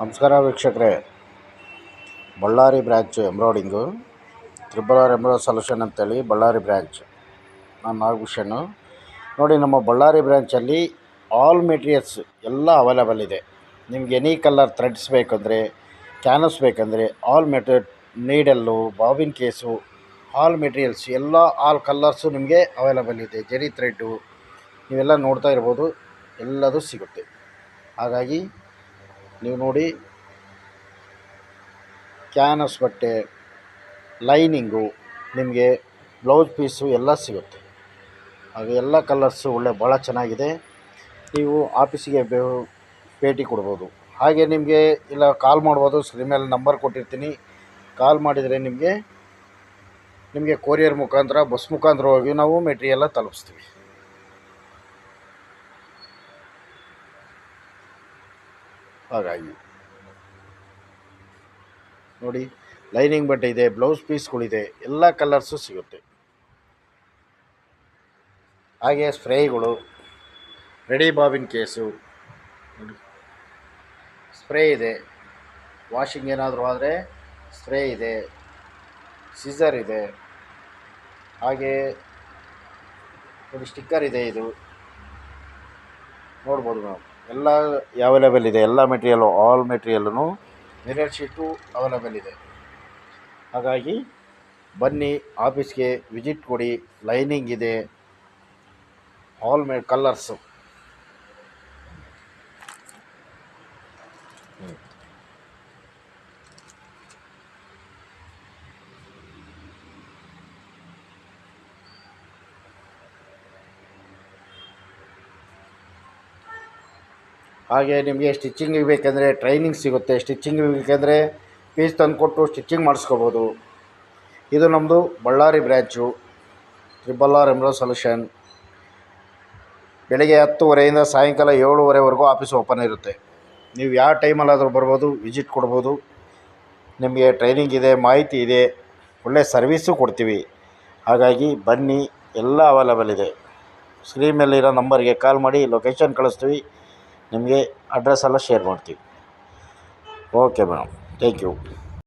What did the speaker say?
ನಮಸ್ಕಾರ ವೀಕ್ಷಕರೇ, Ballari branch embroidering RRR embroid solution ಅಂತೇಳಿ ಬಳ್ಳಾರಿ ಬ್ರ್ಯಾಂಚ್. ನಾನು ನಾಗಭೂಷಣ್. ನೋಡಿ, ನಮ್ಮ ಬಳ್ಳಾರಿ ಬ್ರ್ಯಾಂಚಲ್ಲಿ ಆಲ್ ಮೆಟೀರಿಯಲ್ಸ್ ಎಲ್ಲ ಅವೈಲೇಬಲ್ ಇದೆ. ನಿಮ್ಗೆ ಎನಿ ಕಲರ್ ಥ್ರೆಡ್ಸ್ ಬೇಕಂದರೆ, ಕ್ಯಾನ್ವಸ್ ಬೇಕಂದರೆ, all needle, bobbin case, all materials ಎಲ್ಲ ಆಲ್ ಕಲರ್ಸು ನಿಮಗೆ ಅವೈಲೇಬಲ್ ಇದೆ. ಜರಿ ಥ್ರೆಡ್ಡು ನೀವೆಲ್ಲ ನೋಡ್ತಾ ಇರ್ಬೋದು, ಎಲ್ಲದೂ ಸಿಗುತ್ತೆ. ಹಾಗಾಗಿ ನೀವು ನೋಡಿ, ಕ್ಯಾನ್ವಸ್ ಬಟ್ಟೆ, ಲೈನಿಂಗು, ನಿಮಗೆ ಬ್ಲೌಸ್ ಪೀಸು ಎಲ್ಲ ಸಿಗುತ್ತೆ. ಹಾಗೆ ಎಲ್ಲ ಕಲರ್ಸು ಭಾಳ ಚೆನ್ನಾಗಿದೆ. ನೀವು ಆಫೀಸಿಗೆ ಭೇಟಿ ಕೊಡ್ಬೋದು. ಹಾಗೆ ನಿಮಗೆ ಇಲ್ಲ ಕಾಲ್ ಮಾಡ್ಬೋದು. ಸ್ಕ್ರೀನ್ ಮೇಲೆ ನಂಬರ್ ಕೊಟ್ಟಿರ್ತೀನಿ. ಕಾಲ್ ಮಾಡಿದರೆ ನಿಮಗೆ ಕೊರಿಯರ್ ಮುಖಾಂತರ, ಬಸ್ ಮುಖಾಂತರವಾಗಿ ನಾವು ಮೆಟೀರಿಯಲ್ಲ ತಲುಪಿಸ್ತೀವಿ. ಹಾಗಾಗಿ ನೋಡಿ, ಲೈನಿಂಗ್ ಬಟ್ಟೆ ಇದೆ, ಬ್ಲೌಸ್ ಪೀಸ್ಗಳಿದೆ, ಎಲ್ಲ ಕಲರ್ಸು ಸಿಗುತ್ತೆ. ಹಾಗೆ ಸ್ಪ್ರೇಗಳು, ರೆಡಿ ಬಾಬಿನ್ ಕೇಸು ನೋಡಿ, ಸ್ಪ್ರೇ ಇದೆ. ವಾಷಿಂಗ್ ಏನಾದರೂ ಆದರೆ ಸ್ಪ್ರೇ ಇದೆ, ಸಿಸರ್ ಇದೆ. ಹಾಗೆ ನೋಡಿ, ಸ್ಟಿಕ್ಕರ್ ಇದೆ. ಇದು ನೋಡ್ಬೋದು ನಾವು, ಎಲ್ಲ ಅವೈಲೇಬಲ್ ಇದೆ. ಎಲ್ಲ ಮೆಟೀರಿಯಲು, ಆಲ್ ಮೆಟೀರಿಯಲ್ಲೂ, ಮಿರರ್ ಶೀಟು ಅವೈಲೇಬಲ್ ಇದೆ. ಹಾಗಾಗಿ ಬನ್ನಿ, ಆಫೀಸ್ಗೆ ವಿಸಿಟ್ ಕೊಡಿ. ಲೈನಿಂಗ್ ಇದೆ, ಆಲ್ ಕಲರ್ಸು. ಹಾಗೆ ನಿಮಗೆ ಸ್ಟಿಚ್ಚಿಂಗ್ ಬೇಕೆಂದರೆ ಟ್ರೈನಿಂಗ್ ಸಿಗುತ್ತೆ. ಸ್ಟಿಚ್ಚಿಂಗ್ ಬೇಕೆಂದರೆ ಪೀಸ್ ತಂದುಕೊಟ್ಟು ಸ್ಟಿಚ್ಚಿಂಗ್ ಮಾಡಿಸ್ಕೋಬೋದು. ಇದು ನಮ್ಮದು Ballari branch, RRR embroid solution. ಬೆಳಗ್ಗೆ 10:30 ಸಾಯಂಕಾಲ 7:30ವರೆಗೂ ಆಫೀಸ್ ಓಪನ್ ಇರುತ್ತೆ. ನೀವು ಯಾವ ಟೈಮಲ್ಲಾದರೂ ಬರ್ಬೋದು, ವಿಸಿಟ್ ಕೊಡ್ಬೋದು. ನಿಮಗೆ ಟ್ರೈನಿಂಗ್ ಇದೆ, ಮಾಹಿತಿ ಇದೆ, ಒಳ್ಳೆಯ ಸರ್ವೀಸು ಕೊಡ್ತೀವಿ. ಹಾಗಾಗಿ ಬನ್ನಿ, ಎಲ್ಲ ಅವೈಲೇಬಲ್ ಇದೆ. ಸ್ಕ್ರೀನ್ ಮೇಲಿರೋ ನಂಬರ್ಗೆ ಕಾಲ್ ಮಾಡಿ ಲೊಕೇಶನ್ ಕಳಿಸ್ತೀವಿ. ನಿಮಗೆ ಅಡ್ರೆಸ್ ಎಲ್ಲ ಶೇರ್ ಮಾಡ್ತೀವಿ. Okay madam, thank you.